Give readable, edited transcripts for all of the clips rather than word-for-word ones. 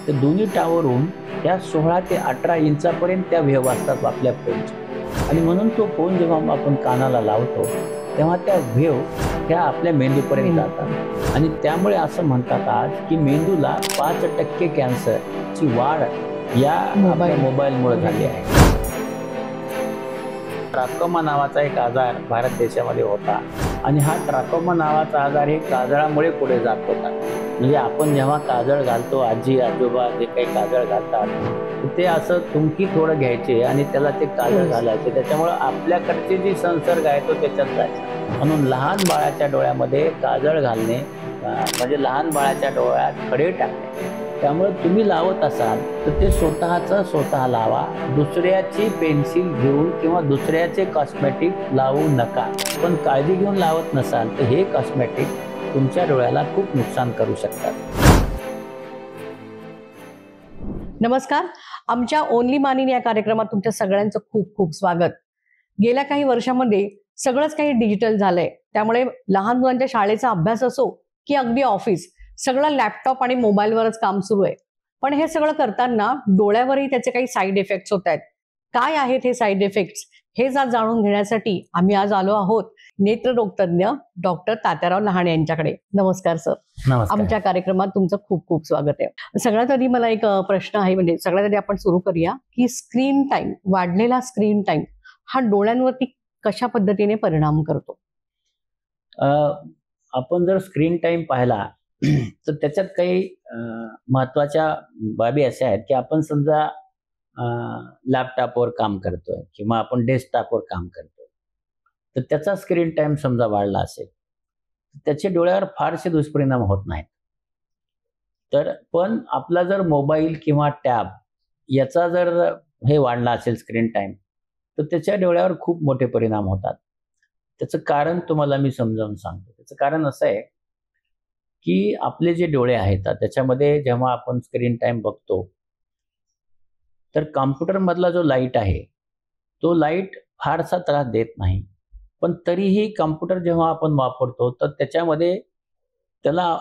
तर दोन्ही टावरहून त्या 16 ते 18 इंचापर्यंत त्या वेव्ह असतात आपल्या फोनच्या. आणि म्हणून तो फोन जेव्हा आपण कानाला लावतो तेव्हा त्या वेव्ह ह्या आपल्या मेंदूपर्यंत जातात. आणि त्यामुळे असं म्हणतात आज की मेंदूला 5% कॅन्सरची वाढ या आपल्या मोबाईलमुळे झाली आहे. ट्राकोमा नावाचा एक आजार भारत देशामध्ये होता आणि हा ट्राकोमा नावाचा आजार हे काजळामुळे पुढे जात होता. म्हणजे आपण जेव्हा काजळ घालतो, आजी आजोबा जे काही काजळ घालतात ते असं तुमकी थोडं घ्यायचे आणि त्याला ते काजळ घालायचे. त्याच्यामुळे आपल्याकडचे जी संसर्ग आहे तो त्याच्यात जायचा. म्हणून लहान बाळाच्या डोळ्यामध्ये काजळ घालणे म्हणजे लहान बाळाच्या डोळ्यात खडे टाकणे. त्यामुळे तुम्ही लावत असाल तर ते स्वतः लावा. दुसऱ्याची पेन्सिल घेऊन किंवा दुसऱ्याचे कॉस्मेटिक लावू नका. पण काळजी घेऊन लावत नसाल तर हे कॉस्मेटिक तुमच्या डोळ्याला खूप नुकसान करू शकतात. नमस्कार, आमच्या ओनली मानिन या कार्यक्रमात तुमच्या सगळ्यांचं खूप खूप स्वागत. गेल्या काही वर्षामध्ये सगळंच काही डिजिटल झालंय. त्यामुळे लहान मुलांच्या शाळेचा अभ्यास असो की अगदी ऑफिस, सगळं लॅपटॉप आणि मोबाईलवरच काम सुरू आहे. पण हे सगळं करताना डोळ्यावरही त्याचे काही साईड इफेक्ट्स होत आहेत. काय आहेत हे साईड इफेक्ट्स हे जाणून घेण्यासाठी आम्ही आज आलो आहोत नेत्ररोग तज्ञ डॉक्टर तात्याराव लहाने यांच्याकडे. नमस्कार सर. नमस्कार. आमच्या कार्यक्रमात तुमचं खूप खूप स्वागत आहे. सगळ्यात आधी मला एक प्रश्न आहे, म्हणजे सगळ्यात आधी आपण सुरू करूया की स्क्रीन टाइम, वाढलेला स्क्रीन टाइम हा डोळ्यांवरती कशा पद्धतीने परिणाम करतो? आपण जर स्क्रीन टाइम पाहिला तर त्याच्यात काही महत्वाच्या बाबी अशा आहेत की आपण समजा लॅपटॉपवर काम करतोय किंवा आपण डेस्कटॉपवर काम करतोय तर त्याचा स्क्रीन टाइम समजा वाढला असेल त्याचे डोळ्यावर फारसे दुष्परिणाम होत नाहीत. तर पण आपला जर मोबाईल किंवा टॅब याचा जर हे वाढला असेल स्क्रीन टाइम तर त्याच्या डोळ्यावर खूप मोठे परिणाम होतात. त्याचं कारण तुम्हाला मी समजावून सांगतो. त्याचं कारण असं आहे की आपले जे डोळे आहेत त्याच्यामध्ये जेव्हा आपण स्क्रीन टाइम बघतो तर कॉम्प्युटरमधला जो लाईट आहे तो लाईट फारसा त्रास देत नाही. पण तरीही कॉम्प्युटर जेव्हा आपण वापरतो तर त्याच्यामध्ये त्याला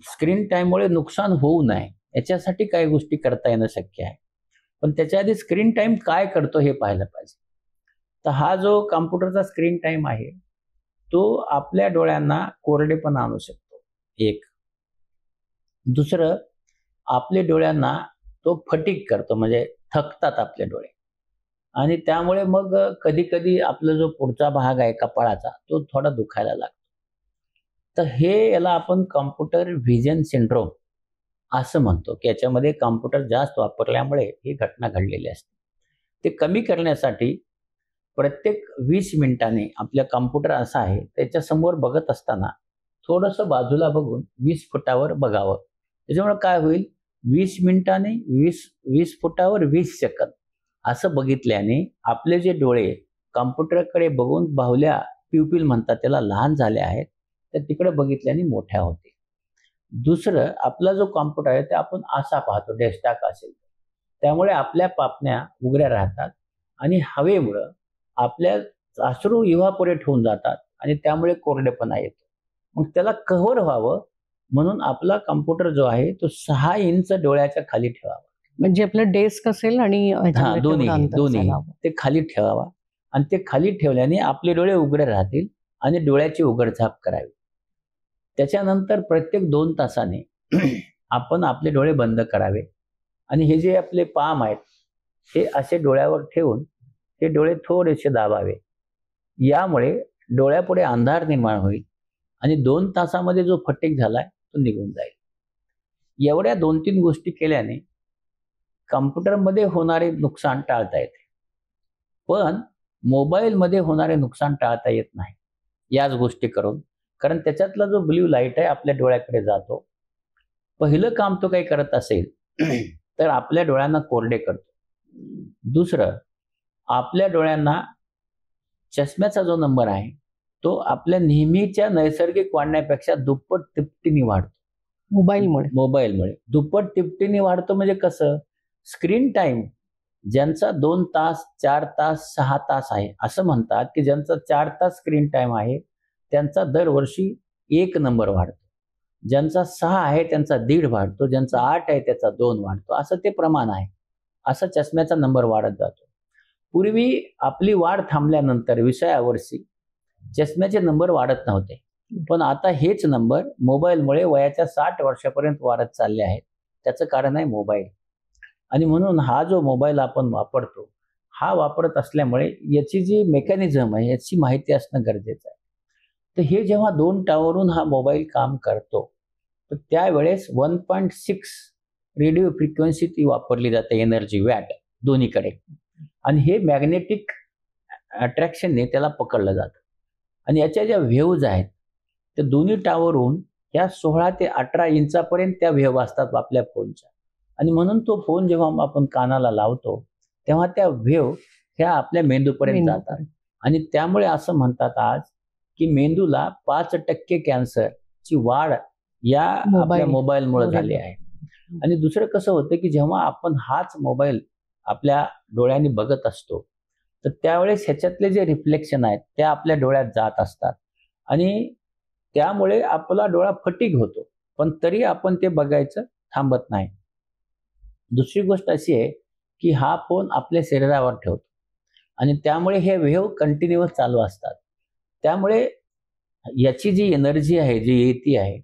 स्क्रीन टाईममुळे नुकसान होऊ नये याच्यासाठी काही गोष्टी करता येणं शक्य आहे. पण त्याच्या आधी स्क्रीन टाईम काय करतो हे पाहायला पाहिजे. तर हा जो कॉम्प्युटरचा स्क्रीन टाईम आहे तो आपल्या डोळ्यांना कोरडेपणा आणू शकतो एक. दुसरं, आपल्या डोळ्यांना तो फटीग करतो, म्हणजे थकतात आपले डोळे आणि त्यामुळे मग कधी कधी आपला जो पुढचा भाग आहे कपाळाचा तो थोडा दुखायला लागतो. तर हे याला आपण कॉम्प्युटर व्हिजन सिंड्रोम असं म्हणतो की याच्यामध्ये कॉम्प्युटर जास्त वापरल्यामुळे ही घटना घडलेली असते. ते कमी करण्यासाठी प्रत्येक 20 मिनिटांनी आपल्या कॉम्प्युटर असा आहे त्याच्यासमोर बघत असताना थोडंसं बाजूला बघून 20 फुटावर बघावं. त्याच्यामुळे काय होईल, 20 मिनिटांनी 20 फुटावर 20 सेकंद असं बघितल्याने आपले जे डोळे कॉम्प्युटरकडे बघून बाहुल्या प्युपिल म्हणतात त्याला लहान झाले आहेत तर तिकडे बघितल्याने मोठ्या होते. दुसरं, आपला जो कॉम्प्युटर आहे ते आपण असा पाहतो, डेस्कटॉप असेल त्यामुळे आपल्या पापण्या उघड्या राहतात आणि हवेमुळं आपल्या अश्रू इव्हापोरेट होऊन जातात आणि त्यामुळे कोरडेपणा येतो. मग त्याला कव्हर व्हावं म्हणून आपला कॉम्प्युटर जो आहे तो 6 इंच डोळ्याच्या खाली ठेवावा. म्हणजे आपलं डेस्क असेल आणि दोन्ही ते खाली ठेवावा आणि ते खाली ठेवल्याने आपले डोळे उघडे राहतील आणि डोळ्याची उघडझाप करावी. त्याच्यानंतर प्रत्येक 2 तासाने आपण आपले डोळे बंद करावे आणि हे जे आपले पाम आहेत हे असे डोळ्यावर ठेवून ते डोळे थोडेसे दाबावे. यामुळे डोळ्यापुढे अंधार निर्माण होईल आणि 2 तासामध्ये जो फटीग झालाय तो निघून जाईल. एवढ्या 2-3 गोष्टी केल्याने कॉम्प्युटरमध्ये होणारे नुकसान टाळता येते, पण मोबाईलमध्ये होणारे नुकसान टाळता येत नाही याच गोष्टी करून. कारण त्याच्यातला जो ब्ल्यू लाईट आहे आपल्या डोळ्याकडे जातो. पहिलं काम तो काही करत असेल तर आपल्या डोळ्यांना कोरडे करतो. दुसरं, आपल्या डोळ्यांना चष्म्याचा जो नंबर आहे तो आपल्या नेहमीच्या नैसर्गिक वाढण्यापेक्षा दुप्पट तिपटीने वाढतो. मोबाईलमुळे दुप्पट तिपटीने वाढतो. म्हणजे कसं, स्क्रीन टाइम ज्यांचा 2 तास 4 तास 6 तास आहे असं म्हणतात की ज्यांचा 4 तास स्क्रीन टाइम आहे त्यांचा दरवर्षी 1 नंबर वाढतो. ज्यांचा 6 आहे त्यांचा 1.5 वाढतो, ज्यांचा 8 आहे त्याचा 2 वाढतो, असं ते प्रमाण आहे. असं चष्म्याचा नंबर वाढत जातो. पूर्वी आपली वाढ थांबल्यानंतर 20व्या वर्षी चष्म्याचे नंबर वाढत नव्हते, पण आता हेच नंबर मोबाईलमुळे वयाच्या 60 वर्षापर्यंत वाढत चालले आहेत. त्याचं कारण आहे मोबाईल. आणि म्हणून हा जो मोबाईल आपण वापरतो, हा वापरत असल्यामुळे याची जी मेकॅनिझम आहे याची माहिती असणं गरजेचं आहे. तर हे जेव्हा 2 टावरून हा मोबाईल काम करतो, तर त्यावेळेस 1.6 रेडिओ फ्रिक्वेन्सी ती वापरली जाते, एनर्जी वॅट दोन्हीकडे. आणि हे मॅग्नेटिक अट्रॅक्शनने त्याला पकडलं जातं. आणि याच्या ज्या व्हेव्ज आहेत त्या दोन्ही टावरहून ह्या 16 ते 18 इंचापर्यंत त्या व्हेव असतात आपल्या फोनच्या. आणि म्हणून तो फोन जेव्हा आपण कानाला लावतो तेव्हा त्या व्हेव ह्या आपल्या मेंदूपर्यंत जातात. आणि त्यामुळे असं म्हणतात आज की मेंदूला 5% कॅन्सरची वाढ या आपल्या मोबाईलमुळे झाली आहे. आणि दुसरं कसं होतं की जेव्हा आपण हाच मोबाईल आपल्या डोळ्यांनी बघत असतो तर त्यावेळेस ह्याच्यातले जे रिफ्लेक्शन आहेत त्या आपल्या डोळ्यात जात असतात आणि त्यामुळे आपला डोळा फटीग होतो, पण तरी आपण ते बघायचं थांबत नाही. दुसरी गोष्ट अशी आहे की हा फोन आपल्या शरीरावर ठेवतो आणि त्यामुळे हे वेव्ह कंटिन्युअस चालू असतात. त्यामुळे याची जी एनर्जी आहे, जी येते आहे,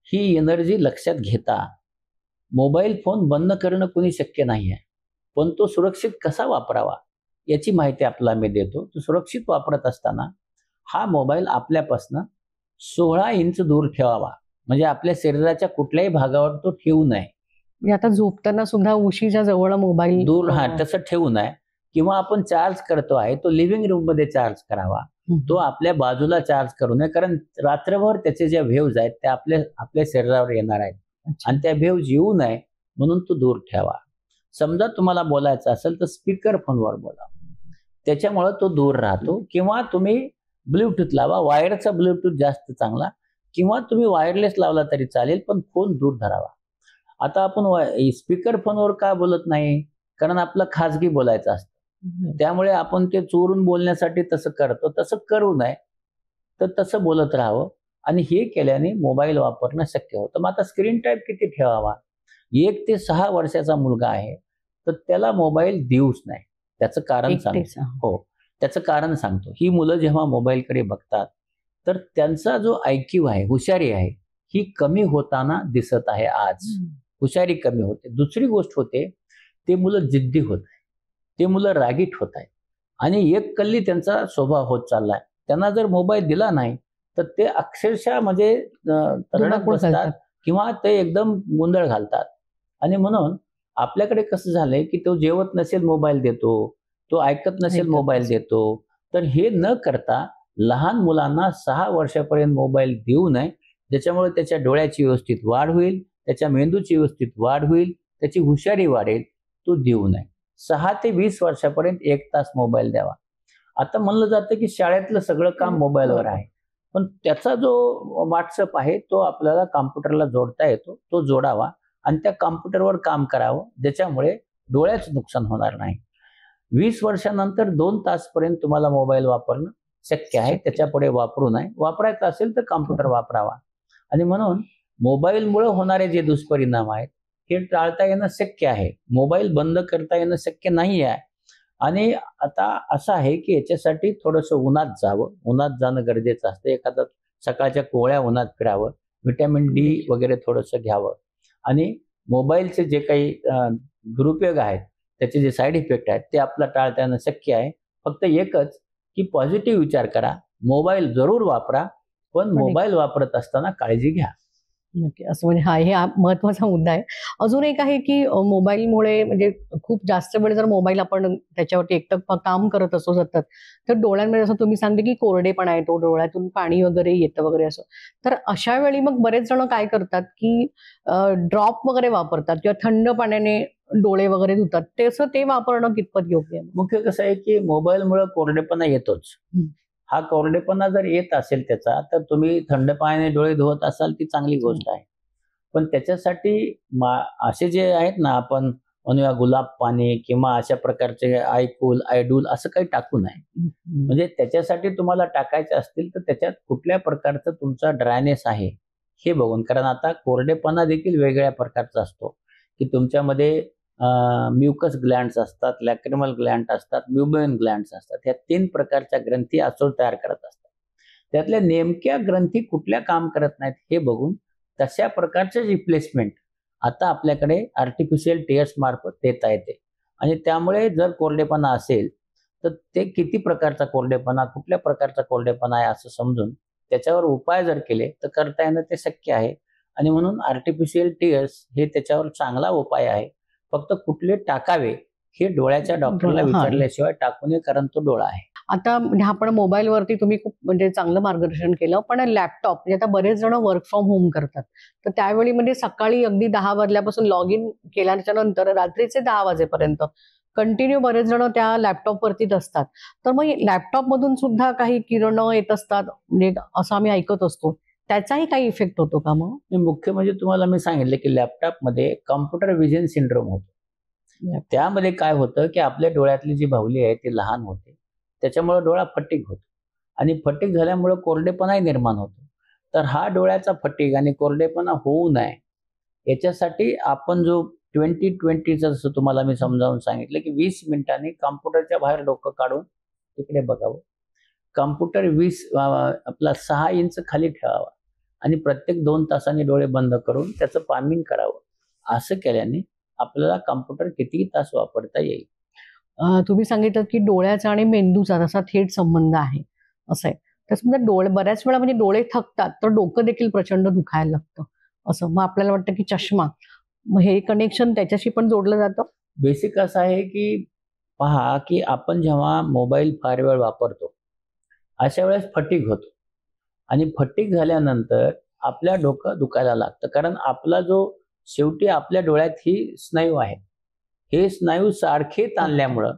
ही एनर्जी लक्षात घेता मोबाईल फोन बंद करणं कोणी शक्य नाही आहे, पण तो सुरक्षित कसा वापरावा याची माहिती आपल्याला मी देतो. तो सुरक्षित वापरत असताना हा मोबाईल आपल्यापासून 16 इंच दूर ठेवावा, म्हणजे आपल्या शरीराच्या कुठल्याही भागावर तो ठेवू नये. म्हणजे आता झोपताना सुद्धा उशीच्या जवळ मोबाईल दूर तसं ठेवू नये. किंवा आपण चार्ज करतो आहे तो लिव्हिंग रूम मध्ये चार्ज करावा, तो आपल्या बाजूला चार्ज करू नये, कारण रात्रभर त्याचे ज्या व्हेव्ज आहेत त्या आपल्या शरीरावर येणार आहेत आणि त्या व्हेव्ज येऊ नये म्हणून तो दूर ठेवा. समजा तुम्हाला बोलायचं असेल तर स्पीकर फोनवर बोला, त्याच्यामुळे तो दूर राहतो. किंवा तुम्ही ब्लूटूथ लावा, वायरचा ब्लूटूथ जास्त चांगला, किंवा तुम्ही वायरलेस लावला तरी चालेल, पण फोन दूर धरावा. आता आपण स्पीकर फोनवर का बोलत नाही, कारण आपलं खाजगी बोलायचं असतं, त्यामुळे आपण ते चोरून बोलण्यासाठी तसं करतो. तसं करू नये, तर तसं बोलत राहावं. आणि हे केल्याने मोबाईल वापरणं शक्य होतं. मग आता स्क्रीन टाईम किती ठेवावा? 1 ते 6 वर्षाचा मुलगा आहे तर त्याला मोबाईल देऊच नाही. त्याचं कारण सांगतो. हो, त्याचं कारण सांगतो. ही मुलं जेव्हा मोबाईलकडे बघतात तर त्यांचा जो IQ आहे, हुशारी आहे, ही कमी होताना दिसत आहे. आज हुशारी कमी होते. दुसरी गोष्ट होते, ते मुलं जिद्दी होत आहे, ते मुलं रागीट होत आहेत आणि एक कल्ली त्यांचा स्वभाव होत चाललाय. त्यांना जर मोबाईल दिला नाही तर ते अक्षरशः म्हणजे रडत बसतात किंवा ते एकदम गोंधळ घालतात. आणि म्हणून आपल्याकडे कसं झालंय की तो जेवत नसेल मोबाईल देतो, तो ऐकत नसेल मोबाईल देतो. तर हे न करता लहान मुलांना 6 वर्षापर्यंत मोबाईल देऊ नये, ज्याच्यामुळे त्याच्या डोळ्याची व्यवस्थित वाढ होईल, त्याच्या मेंदूची व्यवस्थित वाढ होईल, त्याची हुशारी वाढेल. तो देऊ नये. 6 ते 20 वर्षापर्यंत 1 तास मोबाईल द्यावा. आता म्हणलं जातं की शाळेतलं सगळं काम मोबाईलवर आहे, पण त्याचा जो व्हॉट्सअप आहे तो आपल्याला कॉम्प्युटरला जोडता येतो, तो जोडावा आणि त्या कॉम्प्युटरवर काम करावं, ज्याच्यामुळे डोळ्याचं नुकसान होणार नाही. 20 वर्षानंतर 2 तासपर्यंत तुम्हाला मोबाईल वापरणं शक्य आहे, त्याच्या पुढे वापरू नये. वापरायचं असेल तर कॉम्प्युटर वापरावा. आणि म्हणून मोबाईलमुळे होणारे जे दुष्परिणाम आहेत हे टाळता येणं शक्य आहे, मोबाईल बंद करता येणं शक्य नाही आहे. आणि आता असं आहे की याच्यासाठी थोडंसं उन्हात जावं, उन्हात जाणं गरजेचं असतं. एखादं सकाळच्या कोवळ्या उन्हात फिरावं, व्हिटॅमिन D वगैरे थोडंसं घ्यावं. आणि मोबाईलचे जे काही दुरुपयोग आहेत, त्याचे जे साईड इफेक्ट आहेत ते आपलं टाळता येणं शक्य आहे. फक्त एकच की पॉझिटिव्ह विचार करा, मोबाईल जरूर वापरा, पण मोबाईल वापरत असताना काळजी घ्या. नक्की. असं म्हणजे हे महत्वाचा मुद्दा आहे. अजून एक आहे की मोबाईलमुळे म्हणजे खूप जास्त वेळ जर मोबाईल आपण त्याच्यावरती एकटक काम करत असो सतत, तर डोळ्यांमध्ये असं तुम्ही सांगते की कोरडेपणा येतो, डोळ्यातून पाणी वगैरे येतं वगैरे असं. तर अशा वेळी मग बरेच जण काय करतात की ड्रॉप वगैरे वापरतात किंवा थंड पाण्याने डोळे वगैरे धुतात. ते वापरणं कितपत योग्य आहे? मुख्य कसं आहे की मोबाईलमुळे कोरडेपणा येतोच. हा कोरडेपणा जर येत असेल त्याचा, तर तुम्ही थंड पाण्याने डोळे धुवत असाल ती चांगली गोष्ट आहे. पण त्याच्यासाठी असे जे आहेत ना, आपण म्हणूया गुलाब पाणी किंवा अशा प्रकारचे आयकूल, आयडूल असं काही टाकू नये. म्हणजे त्याच्यासाठी तुम्हाला टाकायचे असतील तर त्याच्यात कुठल्या प्रकारचं तुमचा ड्रायनेस आहे हे बघून, कारण आता कोरडेपणा देखील वेगळ्या प्रकारचा असतो की तुमच्यामध्ये म्युकस ग्लँड्स असतात, लॅक्रिमल ग्लँड असतात, म्युबेन ग्लँड्स असतात. ह्या 3 प्रकारच्या ग्रंथी आसोळ तयार करत असतात. त्यातल्या नेमक्या ग्रंथी कुठल्या काम करत नाहीत हे बघून तशा प्रकारचे रिप्लेसमेंट आता आपल्याकडे आर्टिफिशियल टीयर्स मार्फत देता येते. आणि त्यामुळे जर कोरडेपणा असेल तर ते किती प्रकारचा कोरडेपणा, कुठल्या प्रकारचा कोरडेपणा आहे असं समजून त्याच्यावर उपाय जर केले तर करता येणं ते शक्य आहे. आणि म्हणून आर्टिफिशियल टीयर्स हे त्याच्यावर चांगला उपाय आहे. फक्त कुठले टाकावे हे डोळ्याच्या डॉक्टरला विचारल्याशिवाय टाकू नये, कारण तो डोळा आहे. आता म्हणजे आपण मोबाईलवरती तुम्ही खूप म्हणजे चांगलं मार्गदर्शन केलं, पण लॅपटॉप म्हणजे आता बरेच जण वर्क फ्रॉम होम करतात, तर त्यावेळी म्हणजे सकाळी अगदी 10 वाजल्यापासून लॉग इन केल्याच्या नंतर रात्रीचे 10 वाजेपर्यंत कंटिन्यू बरेच जण त्या लॅपटॉपवरतीच असतात. तर मग लॅपटॉप मधून सुद्धा काही किरणं येत असतात म्हणजे असं आम्ही ऐकत असतो, त्याचाही काही इफेक्ट होतो का? मग मुख्य म्हणजे तुम्हाला मी सांगितलं की लॅपटॉपमध्ये कॉम्प्युटर विजन सिंड्रोम होतो. त्यामध्ये काय होतं की आपल्या डोळ्यातली जी बाहुली आहे ती लहान होते, त्याच्यामुळे डोळा फटीग होतो आणि फटीग झाल्यामुळे कोरडेपणाही निर्माण होतो. तर हा डोळ्याचा फटीग आणि कोरडेपणा होऊ नये याच्यासाठी आपण जो 20-20चं जसं तुम्हाला मी समजावून सांगितलं की 20 मिनिटांनी कॉम्प्युटरच्या बाहेर डोकं काढून तिकडे बघावं. कॉम्प्युटर 20 आपला 6 इंच खाली ठेवावा आणि प्रत्येक 2 तासांनी डोळे बंद करून त्याचं पामिंग करावं. असं केल्याने आपल्याला कॉम्प्युटर कितीही तास वापरता येईल. तुम्ही सांगितलं की डोळ्याचा आणि मेंदूचा तसा थेट संबंध आहे असं आहे. तर समजा डोळे बऱ्याच वेळा म्हणजे डोळे थकतात तर डोकं देखील प्रचंड दुखायला लागतं असं, मग आपल्याला वाटतं की चष्मा, मग हे कनेक्शन त्याच्याशी पण जोडलं जातं. बेसिक असं आहे की पहा की आपण जेव्हा मोबाईल फार वेळ वापरतो अशा वेळेस फटीग होतो आणि फटीग झाल्यानंतर आपल्या डोकं दुखायला लागतं, कारण आपला जो शेवटी आपल्या डोळ्यात ही स्नायू आहे, हे स्नायू सारखे ताणल्यामुळं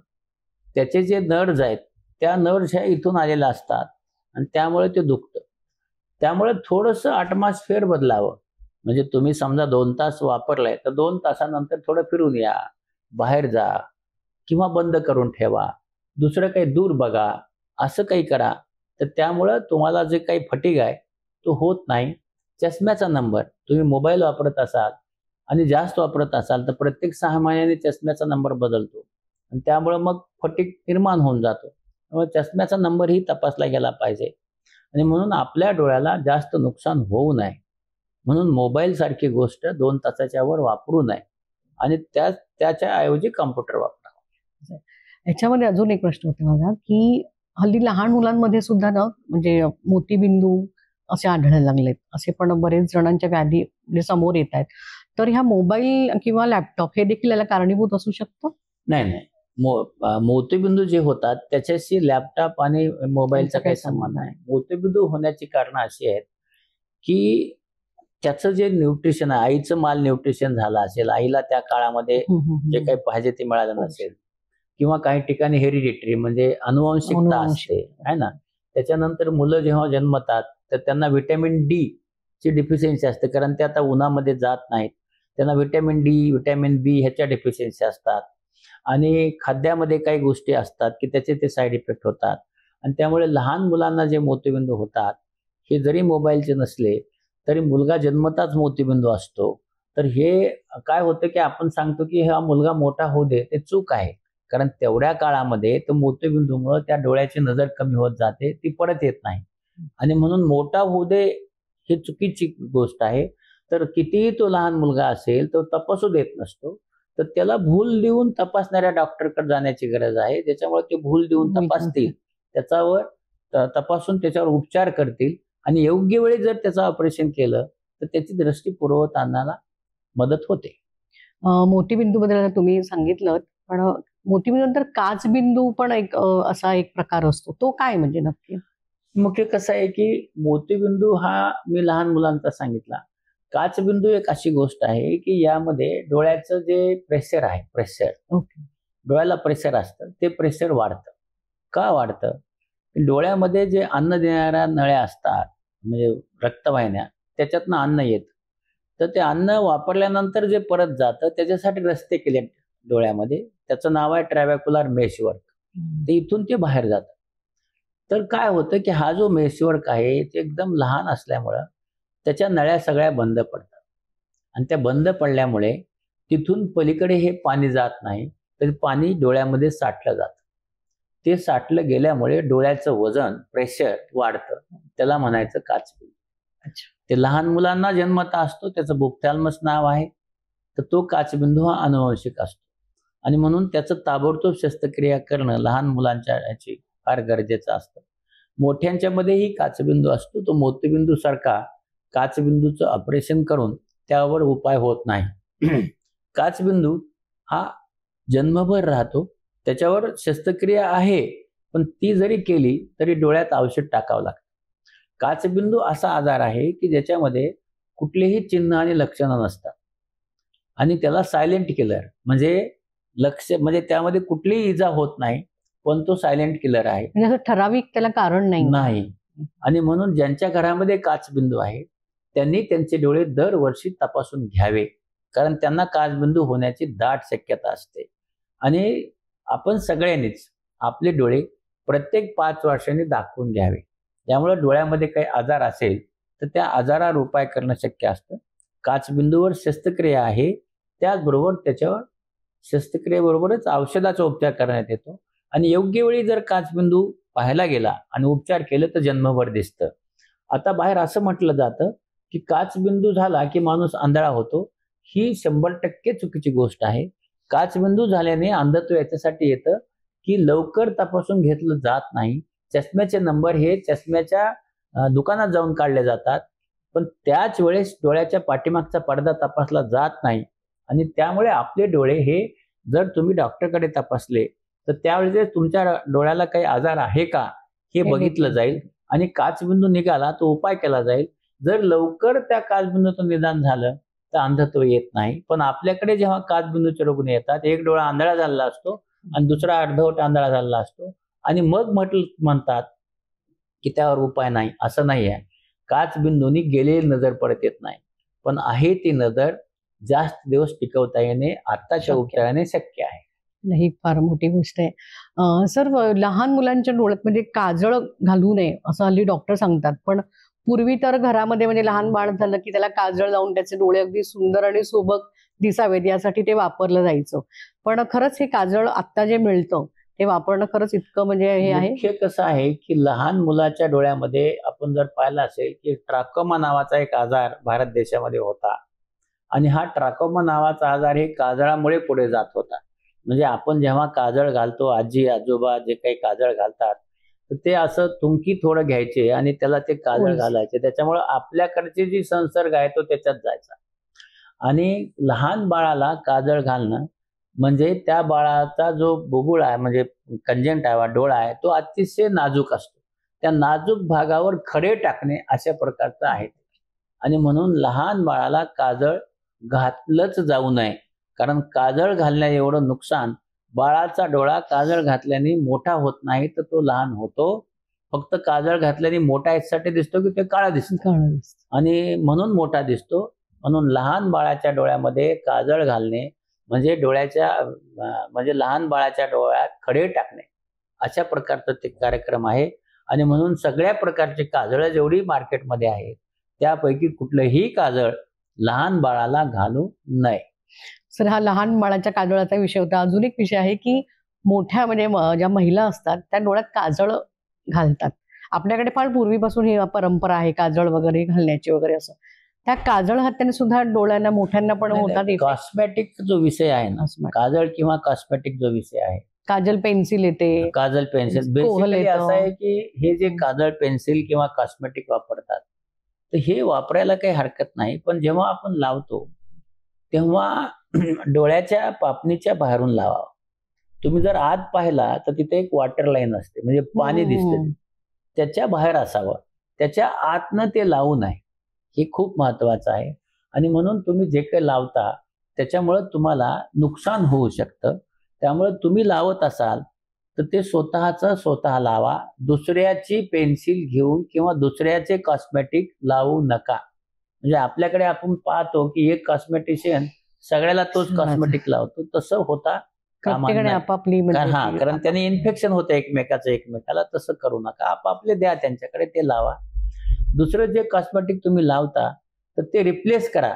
त्याचे जे नर्व्ज आहेत त्या नर्व्ज ह्या इथून आलेल्या असतात आणि त्यामुळे ते दुखतं. त्यामुळे थोडंसं ॲटमॉस्फिअर बदलावं. म्हणजे तुम्ही समजा 2 तास वापरलाय तर 2 तासानंतर थोडं फिरून या, बाहेर जा किंवा बंद करून ठेवा, दुसरं काही दूर बघा, असं काही करा. तर त्यामुळं तुम्हाला जे काही फटीग आहे तो होत नाही. चष्म्याचा नंबर तुम्ही मोबाईल वापरत असाल आणि जास्त वापरत असाल तर प्रत्येक 6 महिन्यांनी चष्म्याचा नंबर बदलतो आणि त्यामुळे मग फटीग निर्माण होऊन जातो. त्यामुळे चष्म्याचा नंबरही तपासला गेला पाहिजे. आणि म्हणून आपल्या डोळ्याला जास्त नुकसान होऊ नये म्हणून मोबाईल सारखी गोष्ट 2 तासाच्या वर वापरू नये आणि त्याच्या ऐवजी कॉम्प्युटर वापरावा. याच्यामध्ये अजून एक प्रश्न होता माझा की हल्ली लहान मुलांमध्ये सुद्धा ना म्हणजे मोतीबिंदू असे आढळायला लागलेत, असे पण बरेच जणांच्या व्याधी म्हणजे समोर येत आहेत. तर ह्या मोबाईल किंवा लॅपटॉप हे देखील याला कारणीभूत असू शकतं? नाही. मोतीबिंदू जे होतात त्याच्याशी लॅपटॉप आणि मोबाईलचा काही संबंध नाही. मोतीबिंदू होण्याची कारण अशी आहेत की त्याचं जे न्यूट्रिशन आहे, आईचं माल न्यूट्रिशन झालं असेल, आईला त्या काळामध्ये जे काही पाहिजे ते मिळालं नसेल किंवा काही ठिकाणी हेरिडिटरी म्हणजे अनुवांशिकता असते आहे ना. त्याच्यानंतर मुलं जेव्हा जन्मतात तर त्यांना व्हिटॅमिन डी ची डिफिशियन्सी असते, कारण ते आता उन्हामध्ये जात नाहीत. त्यांना व्हिटॅमिन डी, व्हिटॅमिन बी ह्याच्या डिफिशियन्सी असतात आणि खाद्यामध्ये काही गोष्टी असतात की त्याचे ते साईड इफेक्ट होतात आणि त्यामुळे लहान मुलांना जे मोतीबिंदू होतात हे जरी मोबाईलचे नसले तरी मुलगा जन्मताच मोतीबिंदू असतो. तर हे काय होतं की आपण सांगतो की हा मुलगा मोठा होऊ दे, ते चूक आहे. कारण तेवढ्या काळामध्ये तो मोतीबिंदूमुळे त्या डोळ्याची नजर कमी होत जाते, ती परत येत नाही आणि म्हणून मोठा होऊ दे ही चुकीची गोष्ट आहे. तर कितीही तो लहान मुलगा असेल तो तपासू देत नसतो, तर त्याला भूल देऊन तपासणाऱ्या डॉक्टरकडे जाण्याची गरज आहे. त्याच्यामुळे ते भूल देऊन तपासतील, त्याच्यावर तपासून त्याच्यावर उपचार करतील आणि योग्य वेळी जर त्याचं ऑपरेशन केलं तर त्याची दृष्टी पूर्ववत आणायला मदत होते. मोतीबिंदू बद्दल तुम्ही सांगितलं, पण मोतीबिंदू नंतर काचबिंदू पण एक असा एक प्रकार असतो, तो काय म्हणजे नक्की? मुख्य कसं आहे की मोतीबिंदू हा मी लहान मुलांचा सांगितला. काचबिंदू एक अशी गोष्ट आहे की यामध्ये डोळ्याचं जे प्रेशर आहे, डोळ्याला प्रेशर असतं, ते प्रेशर वाढतं. का वाढतं? डोळ्यामध्ये जे अन्न देणाऱ्या नळ्या असतात म्हणजे रक्तवाहिन्या, त्याच्यातनं अन्न येतं. तर ते अन्न वापरल्यानंतर जे परत जातं त्याच्यासाठी रस्ते केले डोळ्यामध्ये, त्याचं नाव आहे ट्रॅव्हॅक्युलर मेशवर्क. ते इथून ते बाहेर जातं. तर काय होतं की हा जो मेशवर्क आहे ते एकदम लहान असल्यामुळं त्याच्या नळ्या सगळ्या बंद पडतात आणि त्या बंद पडल्यामुळे तिथून पलीकडे हे पाणी जात नाही, तर पाणी डोळ्यामध्ये साठलं जातं. ते साठलं गेल्यामुळे डोळ्याचं वजन, प्रेशर वाढतं. त्याला म्हणायचं काचबिंदू. ते लहान मुलांना जन्मता असतो, त्याचं बुप्थॅल्मस नाव आहे. तर तो काचबिंदू हा अनुवंशिक असतो आणि म्हणून त्याचं ताबडतोब शस्त्रक्रिया करणं लहान मुलांच्या ह्याची फार गरजेचं असतं. मोठ्यांच्या मध्येही काचबिंदू असतो. तो मोतीबिंदू सारखा काचबिंदूचं ऑपरेशन करून त्यावर उपाय होत नाही. काचबिंदू हा जन्मभर राहतो. त्याच्यावर शस्त्रक्रिया आहे, पण ती जरी केली तरी डोळ्यात औषध टाकावं लागतं. काचबिंदू असा आजार आहे की ज्याच्यामध्ये कुठलेही चिन्ह आणि लक्षणं नसतात आणि त्याला सायलेंट किलर म्हणजे त्यामध्ये कुठलीही इजा होत नाही, पण तो सायलेंट किलर आहे. म्हणजे असं ठराविक त्याला कारण नाही. आणि म्हणून ज्यांच्या घरामध्ये काचबिंदू आहे त्यांनी त्यांचे डोळे दरवर्षी तपासून घ्यावे, कारण त्यांना काचबिंदू होण्याची दाट शक्यता असते. आणि आपण सगळ्यांनीच आपले डोळे प्रत्येक 5 वर्षांनी दाखवून घ्यावे. त्यामुळे डोळ्यामध्ये काही आजार असेल तर त्या आजारावर उपाय करणं शक्य असतं. काचबिंदूवर शस्त्रक्रिया आहे, त्याचबरोबर त्याच्यावर शस्त्रक्रियेबरोबरच औषधाचा उपचार करण्यात येतो आणि योग्य वेळी जर काचबिंदू पाहायला गेला आणि उपचार केले तर जन्मभर दिसतं. आता बाहेर असं म्हटलं जातं की काचबिंदू झाला की माणूस आंधळा होतो. ही 100% चुकीची गोष्ट आहे. काचबिंदू झाल्याने अंधत्व याच्यासाठी येतं की लवकर तपासून घेतलं जात नाही. चष्म्याचे नंबर हे चष्म्याच्या दुकानात जाऊन काढले जातात, पण त्याच वेळेस डोळ्याच्या पाठीमागचा पडदा तपासला जात नाही आणि त्यामुळे आपले डोळे हे जर तुम्ही डॉक्टरकडे तपासले तर त्यावेळेस तुमच्या डोळ्याला काही आजार आहे का हे बघितलं जाईल आणि काचबिंदू निघाला तो उपाय केला जाईल. जर लवकर त्या काचबिंदूचं निदान झालं तर अंधत्व येत नाही. पण आपल्याकडे जेव्हा काचबिंदूचे रुग्ण येतात, एक डोळा आंधळा झालेला असतो आणि दुसरा अर्धवट आंधळा झालेला असतो आणि मग म्हणतात की त्यावर उपाय नाही. असं नाही आहे. काचबिंदूनी गेलेली नजर परत येत नाही, पण आहे ती नजर जास्त दिवस टिकवता येणे आत्ताच्या उपचाराने शक्य आहे. ही फार मोठी गोष्ट आहे. सर, लहान मुलांच्या डोळ्यात म्हणजे काजळ घालू नये असं हल्ली डॉक्टर सांगतात, पण पूर्वी तर घरामध्ये म्हणजे लहान बाळ झालं की त्याला काजळ लावून त्याचे डोळे अगदी सुंदर आणि सोबत दिसावेत यासाठी ते वापरलं जायचं. पण खरंच हे काजळ आत्ता जे मिळतं ते वापरणं खरंच इतकं म्हणजे हे आहे? मुख्य कसं आहे की लहान मुलाच्या डोळ्यामध्ये आपण जर पाहिलं असेल की ट्राकोमा नावाचा एक आजार भारत देशामध्ये होता आणि हा ट्राकोमा नावाचा आजार हे काजळामुळे पुढे जात होता. म्हणजे आपण जेव्हा काजळ घालतो, आजी आजोबा जे काही काजळ घालतात तर ते असं तुंकी थोडं घ्यायचे आणि त्याला ते काजळ घालायचे. त्याच्यामुळे आपल्याकडची जी संसर्ग आहे तो त्याच्यात जायचा. आणि लहान बाळाला काजळ घालणं म्हणजे त्या बाळाचा जो बुबुळ आहे म्हणजे कंजंक्टिव्हा डोळा आहे तो अतिशय नाजूक असतो. त्या नाजूक भागावर खडे टाकणे अशा प्रकारचं आहे आणि म्हणून लहान बाळाला काजळ घातलंच जाऊ नये, कारण काजळ घालण्या एवढं नुकसान बाळाचा डोळा काजळ घातल्याने मोठा होत नाही तर तो लहान होतो. फक्त काजळ घातल्याने मोठा याच्यासाठी दिसतो की ते काळा दिसतो आणि म्हणून मोठा दिसतो. म्हणून लहान बाळाच्या डोळ्यामध्ये काजळ घालणे म्हणजे लहान बाळाच्या डोळ्यात खडे टाकणे अशा प्रकारचा ते कार्यक्रम आहे. आणि म्हणून सगळ्या प्रकारचे काजळ जेवढी मार्केटमध्ये आहेत त्यापैकी कुठलंही काजळ लहान बाळाला घालू नये. सर, हा लहान बाळाच्या काजळाचा विषय होता. अजून एक विषय आहे की मोठ्या म्हणजे ज्या महिला असतात त्या डोळ्यात काजळ घालतात. आपल्याकडे फार पूर्वीपासून ही परंपरा आहे काजळ वगैरे घालण्याची वगैरे असं. त्या काजळ घातल्याने सुद्धा डोळ्यांना मोठ्यांना पण होतात. कॉस्मेटिक जो विषय आहे ना, काजळ किंवा कॉस्मेटिक जो विषय आहे, काजल पेन्सिल येते, काजल पेन्सिल बेसिकली असं आहे की हे जे काजळ पेन्सिल किंवा कॉस्मेटिक वापरतात तर हे वापरायला काही हरकत नाही, पण जेव्हा आपण लावतो तेव्हा डोळ्याच्या पापणीच्या बाहेरून लावावं. तुम्ही जर आत पाहिला तर तिथे एक वॉटर लाईन असते म्हणजे पाणी दिसतं, त्याच्या बाहेर असावं, त्याच्या आतनं ते लावू नये. हे खूप महत्वाचं आहे. आणि म्हणून तुम्ही जे काही लावता त्याच्यामुळं तुम्हाला नुकसान होऊ शकतं. त्यामुळे तुम्ही लावत असाल तर ते स्वतः लावा. दुसऱ्याची पेन्सिल घेऊन किंवा दुसऱ्याचे कॉस्मेटिक लावू नका. म्हणजे आपल्याकडे आपण पाहतो की एक कॉस्मेटिशियन सगळ्याला तोच कॉस्मेटिक लावतो, तसं होता कामा नये. आपापली कारण त्याने इन्फेक्शन होतं एकमेकाला. तसं करू नका. आपापले द्या त्यांच्याकडे, ते लावा. दुसरं जे कॉस्मेटिक तुम्ही लावता तर ते रिप्लेस करा.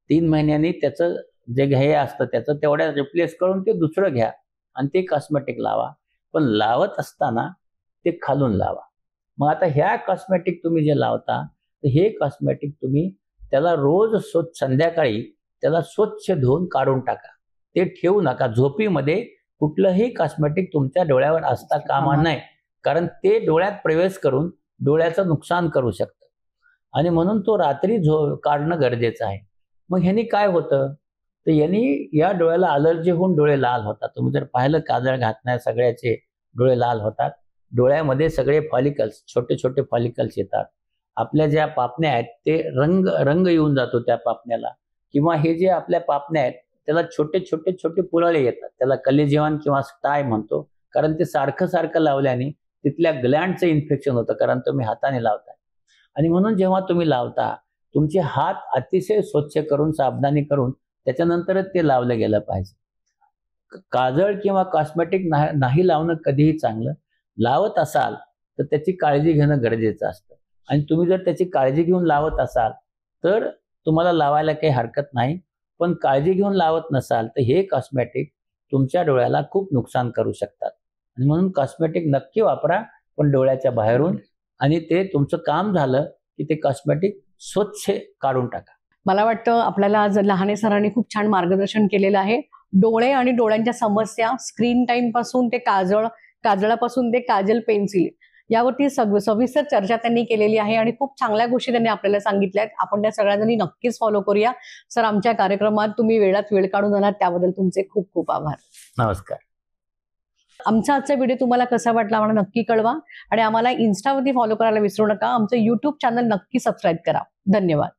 3 महिन्यांनी त्याचं जे हे असतं त्याचं तेवढ्या रिप्लेस करून ते दुसरं घ्या आणि ते कॉस्मेटिक लावा. पण लावत असताना ते खालून लावा. मग आता ह्या कॉस्मेटिक तुम्ही जे लावता तर हे कॉस्मेटिक तुम्ही त्याला रोज संध्याकाळी त्याला स्वच्छ धुवून काढून टाका. ते ठेवू नका. झोपीमध्ये कुठलंही कॉस्मेटिक तुमच्या डोळ्यावर असता कामा नये, कारण ते डोळ्यात प्रवेश करून डोळ्याचं नुकसान करू शकतं आणि म्हणून तो रात्री काढणं गरजेचं आहे. मग ह्यानी काय होतं तर यांनी या डोळ्याला अलर्जी होऊन डोळे लाल होतात. तुम्ही जर पाहिलं काजळ घातल्या सगळ्याचे डोळे लाल होतात. डोळ्यामध्ये सगळे फॉलिकल्स छोटे छोटे फॉलिकल्स येतात. आपल्या ज्या पापण्या आहेत ते रंग येऊन जातो त्या पापण्याला, किंवा हे जे आपल्या पापण्या आहेत त्याला छोटे छोटे छोटे पुरळे येतात. त्याला कलेजेवन किंवा स्टाय म्हणतो, कारण ते सारखं सारखं लावल्याने तिथल्या ग्लँडचं इन्फेक्शन होतं, कारण तुम्ही हाताने लावताय. आणि म्हणून जेव्हा तुम्ही लावता तुमचे हात अतिशय स्वच्छ करून साबणाने करून त्याच्यानंतरच ते लावलं गेलं पाहिजे. काजळ किंवा कॉस्मेटिक नाही लावणं कधीही चांगलं. लावत असाल तर त्याची काळजी घेणं गरजेचं असतं आणि तुम्ही जर त्याची काळजी घेऊन लावत असाल तर तुम्हाला लावायला काही हरकत नाही. पण काळजी घेऊन लावत नसाल तर हे कॉस्मेटिक तुमच्या डोळ्याला खूप नुकसान करू शकतात. आणि म्हणून कॉस्मेटिक नक्की वापरा, पण डोळ्याच्या बाहेरून. आणि ते तुमचं काम झालं की ते कॉस्मेटिक स्वच्छ काढून टाका. मला वाटतं आपल्याला आज लहाने सरांनी खूप छान मार्गदर्शन केलेलं आहे. डोळे आणि डोळ्यांच्या समस्या, स्क्रीन टाइम पासून ते काजळापासून ते काजल पेन्सिल, यावरती सविस्तर चर्चा त्यांनी केलेली आहे आणि खूप चांगल्या गोष्टी त्यांनी आपल्याला सांगितल्या आहेत. आपण त्या सगळ्यांनी नक्कीच फॉलो करूया. सर, आमच्या कार्यक्रमात तुम्ही वेळात वेळ काढून आलात त्याबद्दल तुमचे खूप खूप आभार. नमस्कार. आमचा आजचा व्हिडिओ तुम्हाला कसा वाटला आम्हाला नक्की कळवा आणि आम्हाला इन्स्टावरती फॉलो करायला विसरू नका. आमचं YouTube चॅनल नक्की सबस्क्राईब करा. धन्यवाद.